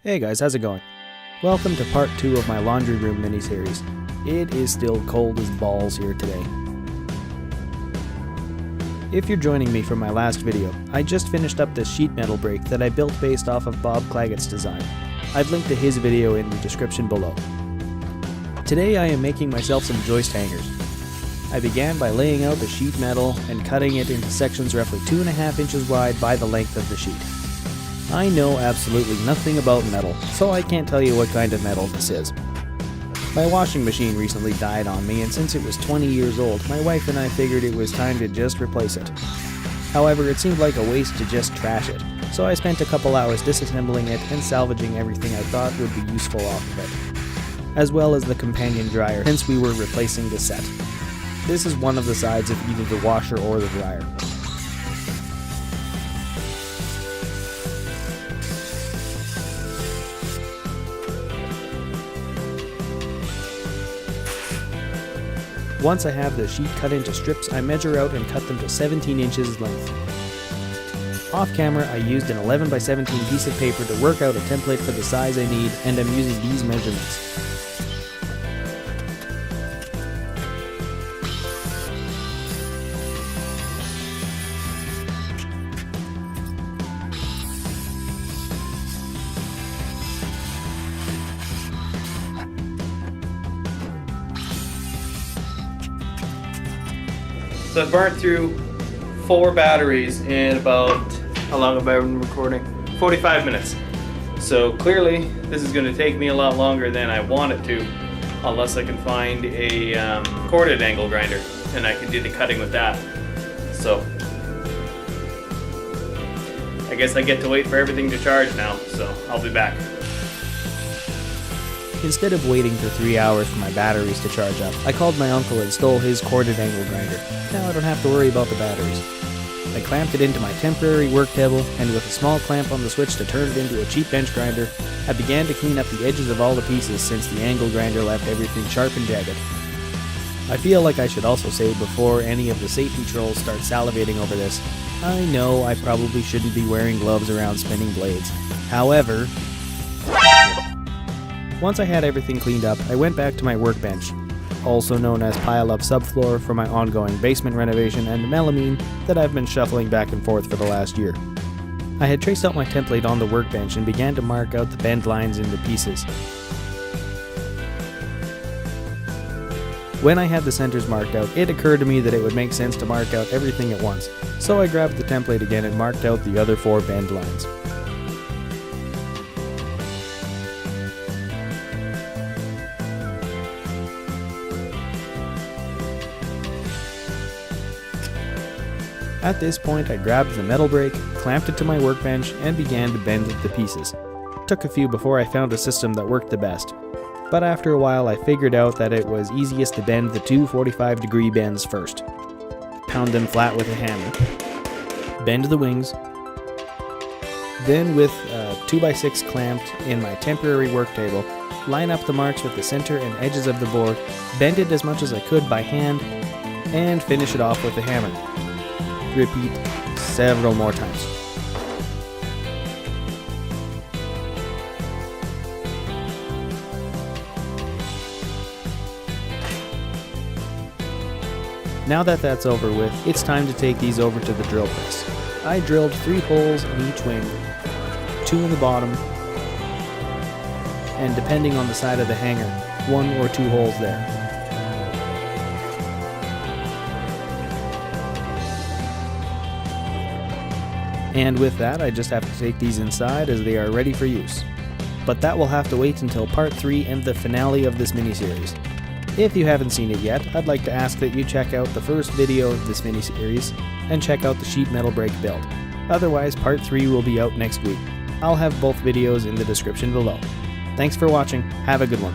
Hey guys, how's it going? Welcome to part 2 of my laundry room mini-series. It is still cold as balls here today. If you're joining me from my last video, I just finished up this sheet metal brake that I built based off of Bob Claggett's design. I've linked to his video in the description below. Today I am making myself some joist hangers. I began by laying out the sheet metal and cutting it into sections roughly 2.5 inches wide by the length of the sheet. I know absolutely nothing about metal, so I can't tell you what kind of metal this is. My washing machine recently died on me, and since it was 20 years old, my wife and I figured it was time to just replace it. However, it seemed like a waste to just trash it, so I spent a couple hours disassembling it and salvaging everything I thought would be useful off of it, as well as the companion dryer since we were replacing the set. This is one of the sides of either the washer or the dryer. Once I have the sheet cut into strips, I measure out and cut them to 17 inches length. Off camera, I used an 11 by 17 piece of paper to work out a template for the size I need, and I'm using these measurements. So I burnt through 4 batteries in about, how long have I been recording? 45 minutes. So clearly this is going to take me a lot longer than I want it to, unless I can find a corded angle grinder and I can do the cutting with that. So I guess I get to wait for everything to charge now, so I'll be back. Instead of waiting for 3 hours for my batteries to charge up, I called my uncle and stole his corded angle grinder. Now I don't have to worry about the batteries. I clamped it into my temporary work table, and with a small clamp on the switch to turn it into a cheap bench grinder, I began to clean up the edges of all the pieces since the angle grinder left everything sharp and jagged. I feel like I should also say before any of the safety trolls start salivating over this, I know I probably shouldn't be wearing gloves around spinning blades. However, once I had everything cleaned up, I went back to my workbench, also known as pile-up subfloor for my ongoing basement renovation and melamine that I've been shuffling back and forth for the last year. I had traced out my template on the workbench and began to mark out the bend lines into pieces. When I had the centers marked out, it occurred to me that it would make sense to mark out everything at once, so I grabbed the template again and marked out the other 4 bend lines. At this point, I grabbed the metal brake, clamped it to my workbench, and began to bend the pieces. It took a few before I found a system that worked the best, but after a while I figured out that it was easiest to bend the 2 45-degree bends first. Pound them flat with a hammer. Bend the wings. Then with a 2x6 clamped in my temporary work table, line up the marks with the center and edges of the board, bend it as much as I could by hand, and finish it off with a hammer. Repeat several more times. Now that that's over with, it's time to take these over to the drill press. I drilled 3 holes in each wing, 2 in the bottom, and depending on the side of the hanger, 1 or 2 holes there. And with that, I just have to take these inside as they are ready for use. But that will have to wait until part 3 and the finale of this miniseries. If you haven't seen it yet, I'd like to ask that you check out the first video of this miniseries and check out the sheet metal brake build. Otherwise, part 3 will be out next week. I'll have both videos in the description below. Thanks for watching, have a good one.